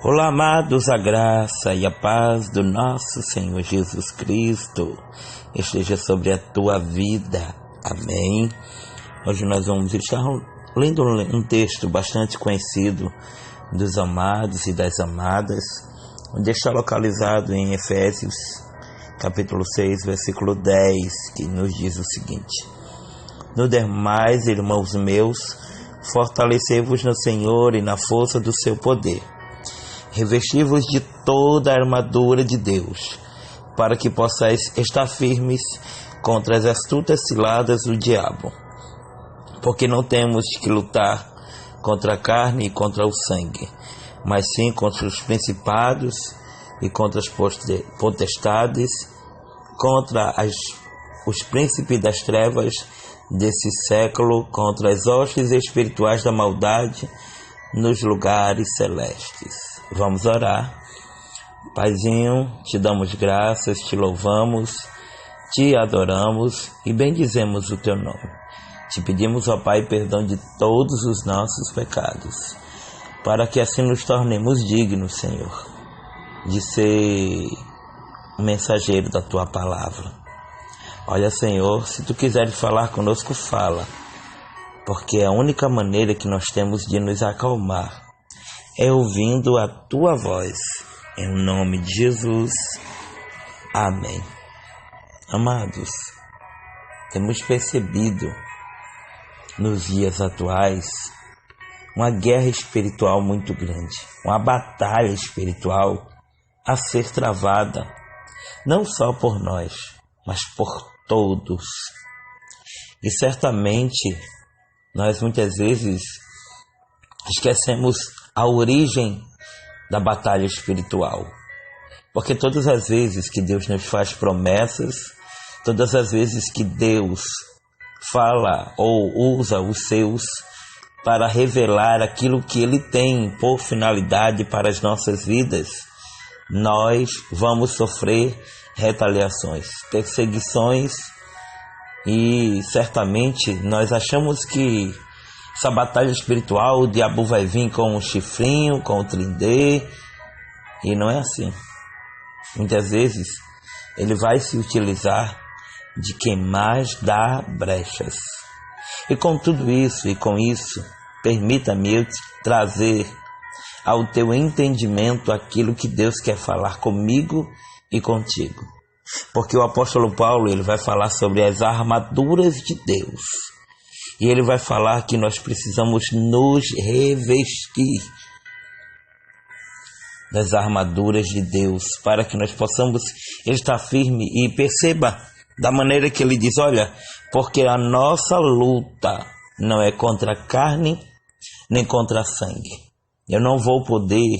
Olá, amados, a graça e a paz do nosso Senhor Jesus Cristo esteja sobre a tua vida. Amém. Hoje nós vamos estar lendo um texto bastante conhecido dos amados e das amadas, onde está localizado em Efésios, capítulo 6, versículo 10, que nos diz o seguinte: No demais, irmãos meus, fortalecei-vos no Senhor e na força do seu poder. Revesti-vos de toda a armadura de Deus, para que possais estar firmes contra as astutas ciladas do diabo. Porque não temos que lutar contra a carne e contra o sangue, mas sim contra os principados e contra as potestades, contra os príncipes das trevas desse século, contra as hostes espirituais da maldade nos lugares celestes. Vamos orar. Paizinho, te damos graças, te louvamos, te adoramos e bendizemos o teu nome. Te pedimos, ó Pai, perdão de todos os nossos pecados, para que assim nos tornemos dignos, Senhor, de ser um mensageiro da tua palavra. Olha, Senhor, se tu quiseres falar conosco, fala, porque a única maneira que nós temos de nos acalmar é ouvindo a tua voz. Em nome de Jesus. Amém. Amados, temos percebido nos dias atuais uma guerra espiritual muito grande, uma batalha espiritual a ser travada, não só por nós, mas por todos. E certamente nós muitas vezes esquecemos a origem da batalha espiritual, porque todas as vezes que Deus nos faz promessas, todas as vezes que Deus fala ou usa os seus para revelar aquilo que Ele tem por finalidade para as nossas vidas, nós vamos sofrer retaliações, perseguições, e certamente nós achamos que essa batalha espiritual, o diabo vai vir com um chifrinho, com o tridê, e não é assim. Muitas vezes ele vai se utilizar de quem mais dá brechas. E com tudo isso, e com isso, permita-me eu trazer ao teu entendimento aquilo que Deus quer falar comigo e contigo. Porque o apóstolo Paulo, ele vai falar sobre as armaduras de Deus. E ele vai falar que nós precisamos nos revestir das armaduras de Deus, para que nós possamos estar firmes. E perceba da maneira que ele diz: olha, porque a nossa luta não é contra a carne, nem contra sangue. Eu não vou poder,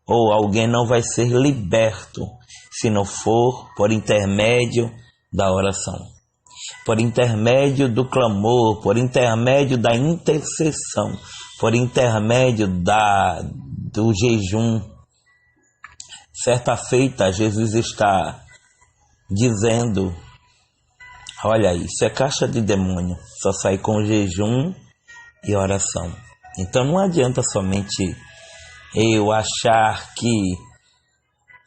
ou alguém não vai ser liberto, se não for por intermédio da oração, por intermédio do clamor, por intermédio da intercessão, por intermédio do jejum. Certa feita, Jesus está dizendo: olha, isso é caixa de demônio, só sai com jejum e oração. Então não adianta somente eu achar que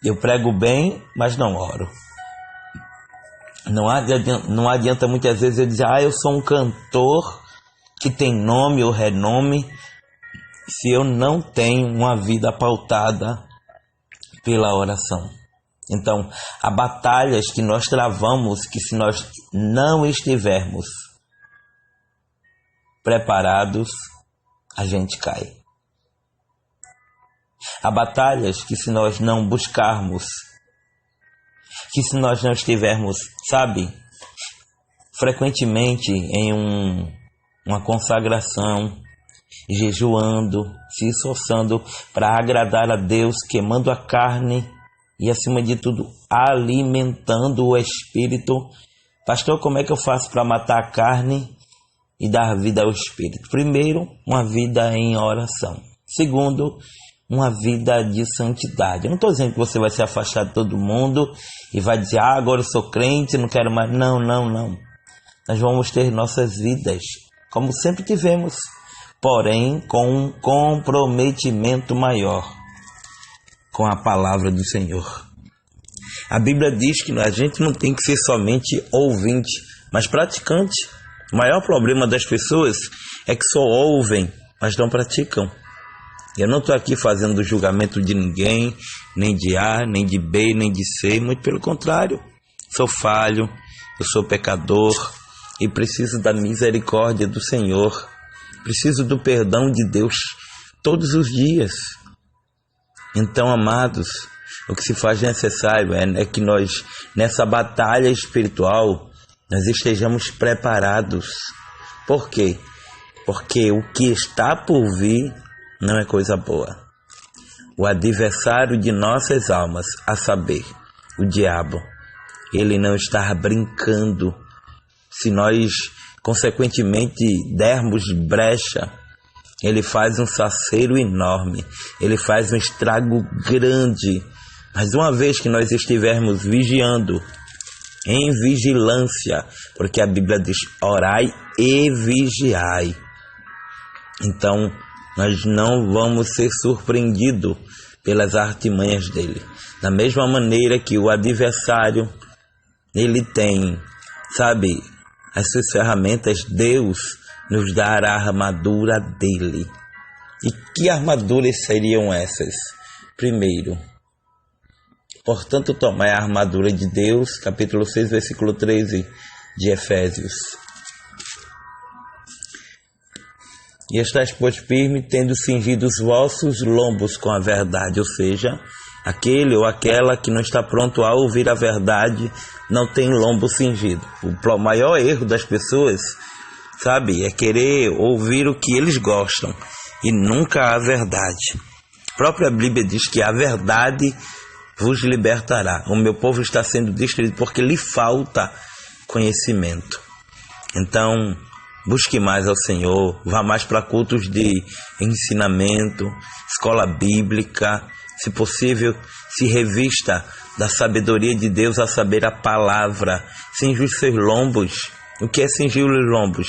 eu prego bem, mas não oro. Não adianta muitas vezes eu dizer: eu sou um cantor que tem nome ou renome, se eu não tenho uma vida pautada pela oração. Então, há batalhas que nós travamos, que se nós não estivermos preparados, a gente cai. Há batalhas que se nós não buscarmos, que se nós não estivermos, frequentemente em uma consagração, jejuando, se esforçando para agradar a Deus, queimando a carne e, acima de tudo, alimentando o Espírito. Pastor, como é que eu faço para matar a carne e dar vida ao Espírito? Primeiro, uma vida em oração. Segundo, uma vida de santidade. Eu não estou dizendo que você vai se afastar de todo mundo e vai dizer: agora eu sou crente, não quero mais. Não. Nós vamos ter nossas vidas como sempre tivemos, porém com um comprometimento maior. com a palavra do Senhor. A Bíblia diz que a gente não tem que ser somente ouvinte, mas praticante. O maior problema das pessoas é que só ouvem, mas não praticam. Eu não estou aqui fazendo julgamento de ninguém, nem de A, nem de B, nem de C, muito pelo contrário. Sou falho, eu sou pecador e preciso da misericórdia do Senhor. Preciso do perdão de Deus todos os dias. Então, amados, o que se faz necessário é que nós, nessa batalha espiritual, nós estejamos preparados. Por quê? Porque o que está por vir não é coisa boa. O adversário de nossas almas, a saber, o diabo, ele não está brincando. Se nós, consequentemente, dermos brecha, ele faz um saceiro enorme, ele faz um estrago grande. Mas uma vez que nós estivermos vigiando, em vigilância, porque a Bíblia diz, orai e vigiai. Então, nós não vamos ser surpreendidos pelas artimanhas dele. Da mesma maneira que o adversário, ele tem, as suas ferramentas, Deus nos dará a armadura dele. E que armaduras seriam essas? Primeiro, portanto, tomai a armadura de Deus, capítulo 6, versículo 13 de Efésios. E estáis, pois, firme, tendo cingido os vossos lombos com a verdade, ou seja, aquele ou aquela que não está pronto a ouvir a verdade, não tem lombo cingido. O maior erro das pessoas, é querer ouvir o que eles gostam e nunca a verdade. A própria Bíblia diz que a verdade vos libertará. O meu povo está sendo destruído porque lhe falta conhecimento. Então, busque mais ao Senhor, vá mais para cultos de ensinamento, escola bíblica, se possível, se revista da sabedoria de Deus, a saber, a palavra. Cinge os seus lombos. O que é cingir os lombos?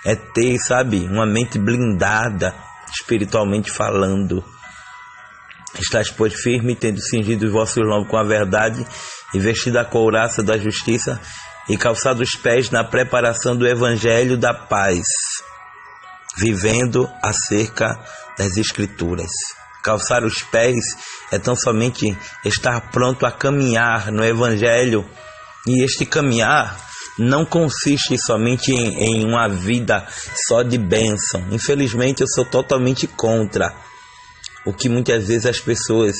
É ter, uma mente blindada, espiritualmente falando. Estás, pois, firme, tendo cingido os vossos lombos com a verdade, e vestido a couraça da justiça, e calçado os pés na preparação do evangelho da paz, vivendo acerca das Escrituras. Calçar os pés é tão somente estar pronto a caminhar no evangelho, e este caminhar não consiste somente em uma vida só de bênção. Infelizmente, eu sou totalmente contra o que muitas vezes as pessoas,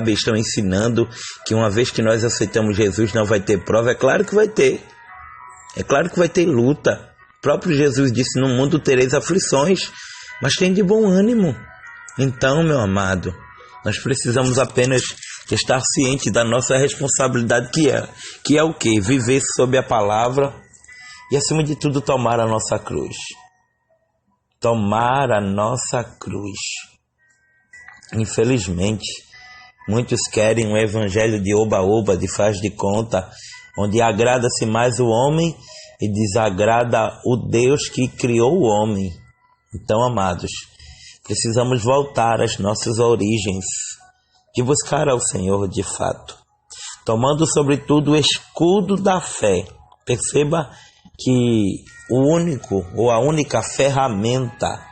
estão ensinando, que uma vez que nós aceitamos Jesus não vai ter prova. É claro que vai ter. É claro que vai ter luta. O próprio Jesus disse, no mundo tereis aflições, mas tem de bom ânimo. Então, meu amado, nós precisamos apenas estar ciente da nossa responsabilidade, que é o quê? Viver sob a palavra e, acima de tudo, tomar a nossa cruz. Tomar a nossa cruz. Infelizmente, muitos querem um evangelho de oba-oba, de faz de conta, onde agrada-se mais o homem e desagrada o Deus que criou o homem. Então, amados, precisamos voltar às nossas origens, de buscar ao Senhor de fato, tomando sobretudo o escudo da fé. Perceba que o único ou a única ferramenta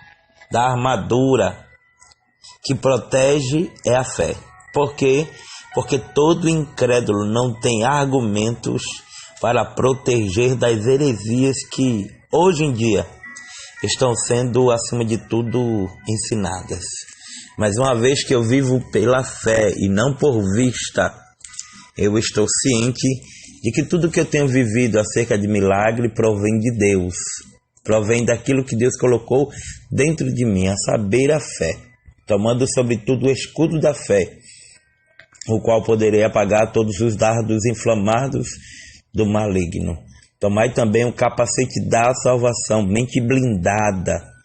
da armadura que protege é a fé. Por quê? Porque todo incrédulo não tem argumentos para proteger das heresias que hoje em dia estão sendo, acima de tudo, ensinadas. Mas uma vez que eu vivo pela fé e não por vista, eu estou ciente de que tudo que eu tenho vivido acerca de milagre provém de Deus. Provém daquilo que Deus colocou dentro de mim, a saber, a fé. Tomando sobretudo o escudo da fé, o qual poderei apagar todos os dardos inflamados do maligno. Tomai também o capacete da salvação, mente blindada,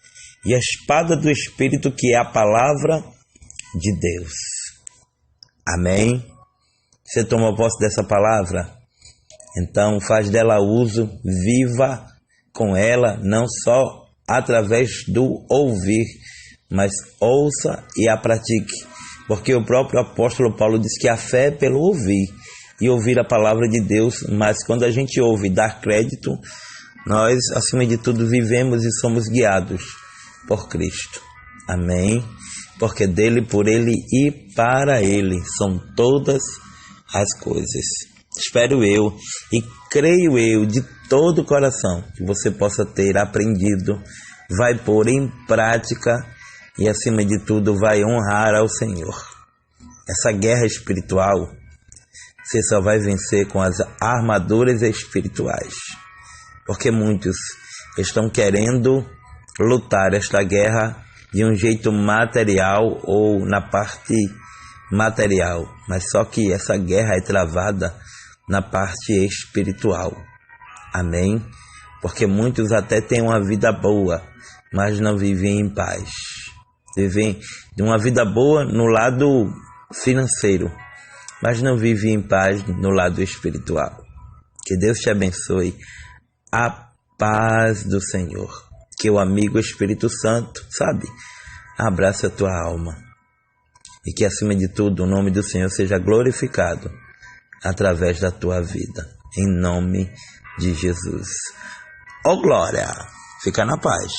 e a espada do Espírito, que é a palavra de Deus. Amém? Você tomou posse dessa palavra? Então faz dela uso, viva com ela, não só através do ouvir, mas ouça e a pratique. Porque o próprio apóstolo Paulo diz que a fé é pelo ouvir, e ouvir a palavra de Deus, mas quando a gente ouve e dá crédito, nós, acima de tudo, vivemos e somos guiados por Cristo. Amém? Porque dele, por ele e para ele são todas as coisas. Espero eu e creio eu de todo o coração que você possa ter aprendido, vai pôr em prática e, acima de tudo, vai honrar ao Senhor. Essa guerra espiritual, você só vai vencer com as armaduras espirituais. Porque muitos estão querendo lutar esta guerra de um jeito material ou na parte material. Mas só que essa guerra é travada na parte espiritual. Amém? Porque muitos até têm uma vida boa, mas não vivem em paz. Vivem de uma vida boa no lado financeiro, mas não vivem em paz no lado espiritual. Que Deus te abençoe. A paz do Senhor. Que o amigo Espírito Santo, abrace a tua alma. E que, acima de tudo, o nome do Senhor seja glorificado através da tua vida. Em nome de Jesus. Ó glória! Fica na paz.